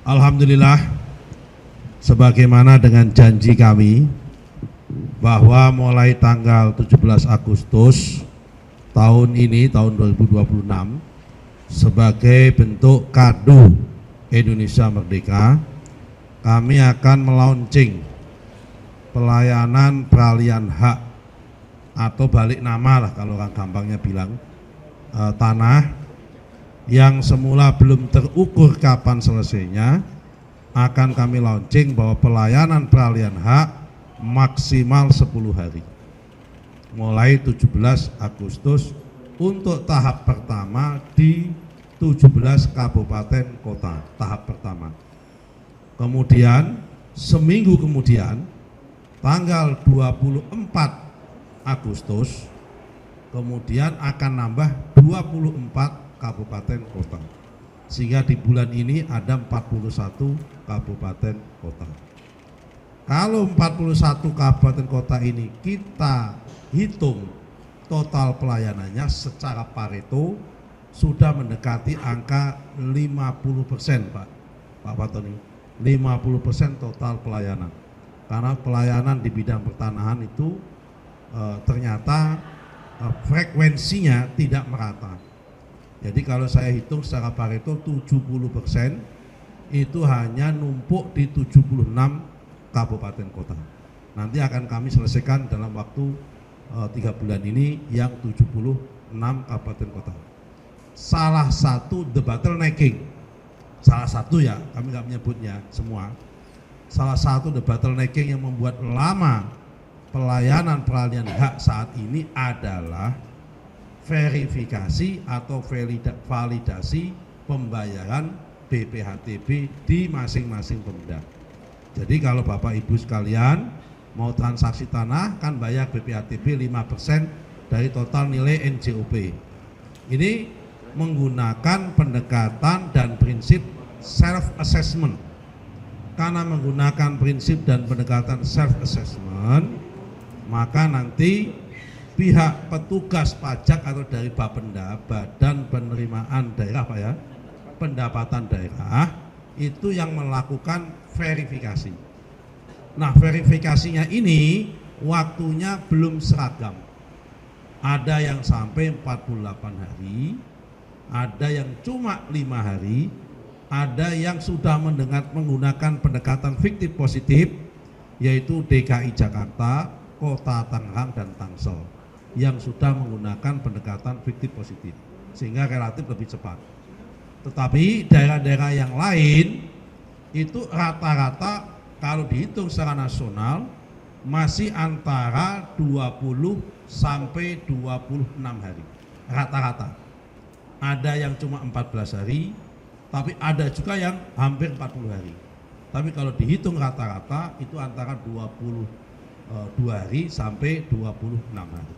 Alhamdulillah, sebagaimana dengan janji kami bahwa mulai tanggal 17 Agustus tahun ini, tahun 2026, sebagai bentuk kado Indonesia Merdeka, kami akan melaunching pelayanan peralihan hak atau balik nama lah kalau orang gampangnya bilang, tanah yang semula belum terukur kapan selesainya, akan kami launching bahwa pelayanan peralihan hak maksimal 10 hari mulai 17 Agustus untuk tahap pertama di 17 kabupaten kota, tahap pertama. Kemudian seminggu kemudian tanggal 24 Agustus kemudian akan nambah 24 kabupaten kota, sehingga di bulan ini ada 41 kabupaten kota. Kalau 41 kabupaten kota ini kita hitung total pelayanannya secara Pareto sudah mendekati angka 50%, Pak Fatoni, 50% total pelayanan. Karena pelayanan di bidang pertanahan itu ternyata frekuensinya tidak merata. Jadi kalau saya hitung secara Pareto 70% itu hanya numpuk di 76 kabupaten kota. Nanti akan kami selesaikan dalam waktu 3 bulan ini yang 76 kabupaten kota. Salah satu the bottlenecking, salah satu ya, kami nggak menyebutnya semua. Salah satu the bottlenecking yang membuat lama pelayanan peralihan hak saat ini adalah verifikasi atau validasi pembayaran BPHTB di masing-masing Pemda. Jadi kalau Bapak Ibu sekalian mau transaksi tanah kan bayar BPHTB 5% dari total nilai NJOP. Ini menggunakan pendekatan dan prinsip self assessment. Karena menggunakan prinsip dan pendekatan self assessment, maka nanti pihak petugas pajak atau dari Bapenda, Badan Penerimaan Daerah, Pak ya, Pendapatan Daerah, itu yang melakukan verifikasi. Nah, verifikasinya ini waktunya belum seragam. Ada yang sampai 48 hari, ada yang cuma 5 hari, ada yang sudah menggunakan pendekatan fiktif positif, yaitu DKI Jakarta, Kota Tangerang, dan Tangsel, yang sudah menggunakan pendekatan fiktif positif, sehingga relatif lebih cepat. Tetapi daerah-daerah yang lain itu rata-rata kalau dihitung secara nasional masih antara 20 sampai 26 hari rata-rata. Ada yang cuma 14 hari, tapi ada juga yang hampir 40 hari. Tapi kalau dihitung rata-rata itu antara 22 hari sampai 26 hari.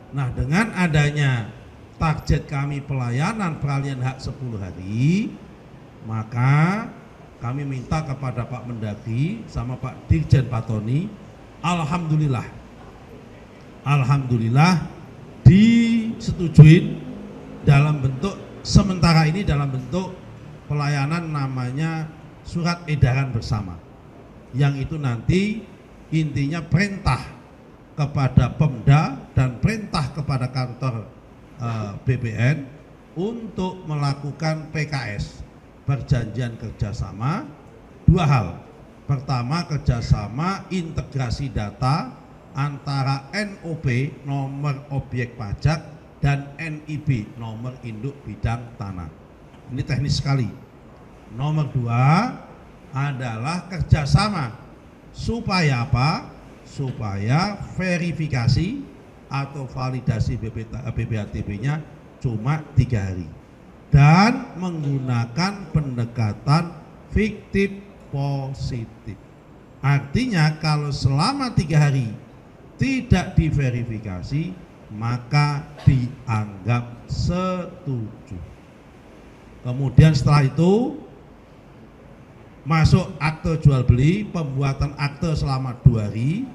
Nah, dengan adanya target kami pelayanan peralihan hak 10 hari, maka kami minta kepada Pak Mendagri sama Pak Dirjen Patoni, alhamdulillah disetujui dalam bentuk sementara ini dalam bentuk pelayanan namanya surat edaran bersama, yang itu nanti intinya perintah kepada Pemda dan perintah kepada kantor BPN untuk melakukan PKS, perjanjian kerjasama. Dua hal. Pertama, kerjasama integrasi data antara NOP, nomor objek pajak, dan NIB, nomor induk bidang tanah. Ini teknis sekali. Nomor dua adalah kerjasama supaya apa? Supaya verifikasi atau validasi BPHTB-nya cuma 3 hari dan menggunakan pendekatan fiktif positif. Artinya kalau selama 3 hari tidak diverifikasi maka dianggap setuju. Kemudian setelah itu masuk akte jual beli, pembuatan akte selama 2 hari,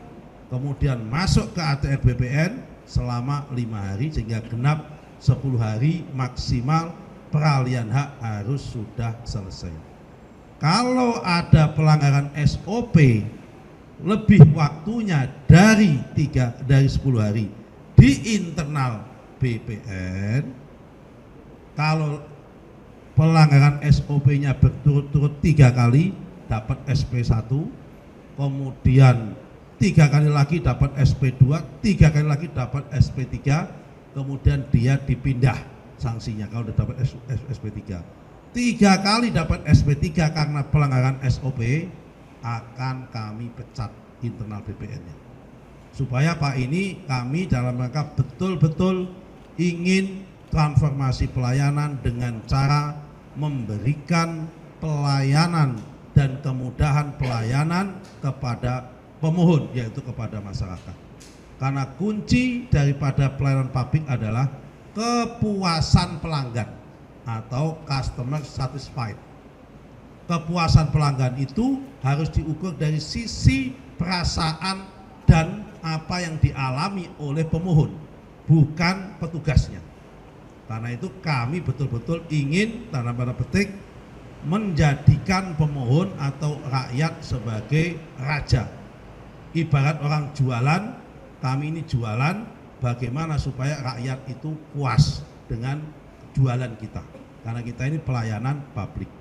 kemudian masuk ke ATR BPN selama 5 hari, sehingga genap 10 hari maksimal peralihan hak harus sudah selesai. Kalau ada pelanggaran SOP lebih waktunya dari 10 hari di internal BPN, kalau pelanggaran SOP-nya berturut-turut 3 kali dapat SP1, kemudian 3 kali lagi dapat SP2, 3 kali lagi dapat SP3, kemudian dia dipindah sanksinya kalau sudah dapat SP3. 3 kali dapat SP3 karena pelanggaran SOP, akan kami pecat internal BPN-nya. Supaya Pak ini kami dalam rangka betul-betul ingin transformasi pelayanan dengan cara memberikan pelayanan dan kemudahan pelayanan kepada pemohon, yaitu kepada masyarakat. Karena kunci daripada pelayanan publik adalah kepuasan pelanggan atau customer satisfied. Kepuasan pelanggan itu harus diukur dari sisi perasaan dan apa yang dialami oleh pemohon, bukan petugasnya. Karena itu kami betul-betul ingin tanda petik menjadikan pemohon atau rakyat sebagai raja. Ibarat orang jualan, kami ini jualan, bagaimana supaya rakyat itu puas dengan jualan kita, karena kita ini pelayanan publik.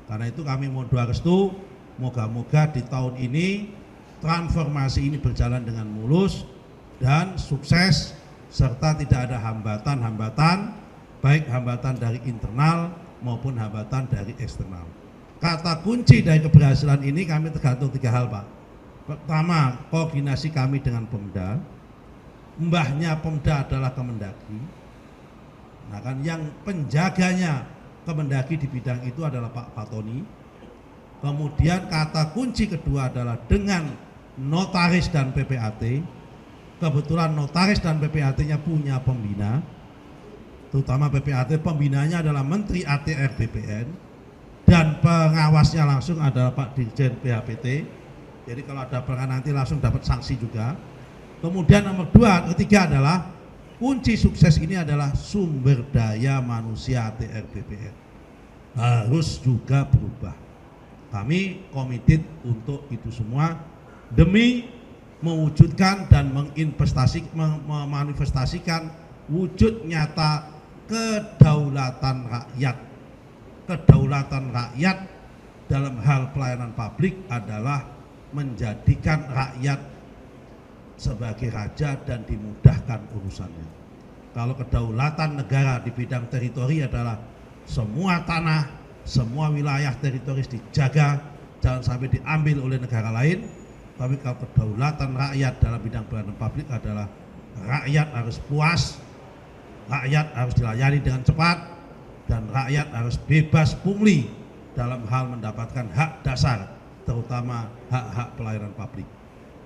Karena itu kami mohon doa restu, moga-moga di tahun ini transformasi ini berjalan dengan mulus dan sukses, serta tidak ada hambatan-hambatan, baik hambatan dari internal maupun hambatan dari eksternal. Kata kunci dari keberhasilan ini kami tergantung 3 hal, Pak. Pertama, koordinasi kami dengan Pemda. Mbahnya Pemda adalah Kemendagri. Nah kan yang penjaganya Kemendagri di bidang itu adalah Pak Fatoni. Kemudian kata kunci kedua adalah dengan notaris dan PPAT. Kebetulan notaris dan PPAT-nya punya pembina, terutama PPAT, pembinanya adalah Menteri ATR BPN dan pengawasnya langsung adalah Pak Dirjen PHPT. Jadi kalau ada pelanggaran nanti langsung dapat sanksi juga. Kemudian nomor 2, ketiga adalah kunci sukses ini adalah sumber daya manusia ATR BPN harus juga berubah. Kami komited untuk itu semua demi mewujudkan dan memanifestasikan wujud nyata kedaulatan rakyat. Kedaulatan rakyat dalam hal pelayanan publik adalah menjadikan rakyat sebagai raja dan dimudahkan urusannya. Kalau kedaulatan negara di bidang teritori adalah semua tanah, semua wilayah teritoris dijaga, jangan sampai diambil oleh negara lain. Tapi kalau kedaulatan rakyat dalam bidang pelayanan publik adalah rakyat harus puas, rakyat harus dilayani dengan cepat, dan rakyat harus bebas pungli dalam hal mendapatkan hak dasar, terutama hak-hak pelayanan publik.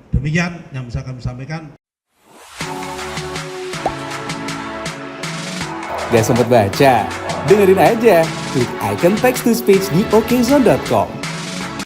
Demikian yang bisa kami sampaikan. Gak sempet baca? Dengerin aja, klik icon text to speech di okezone.com.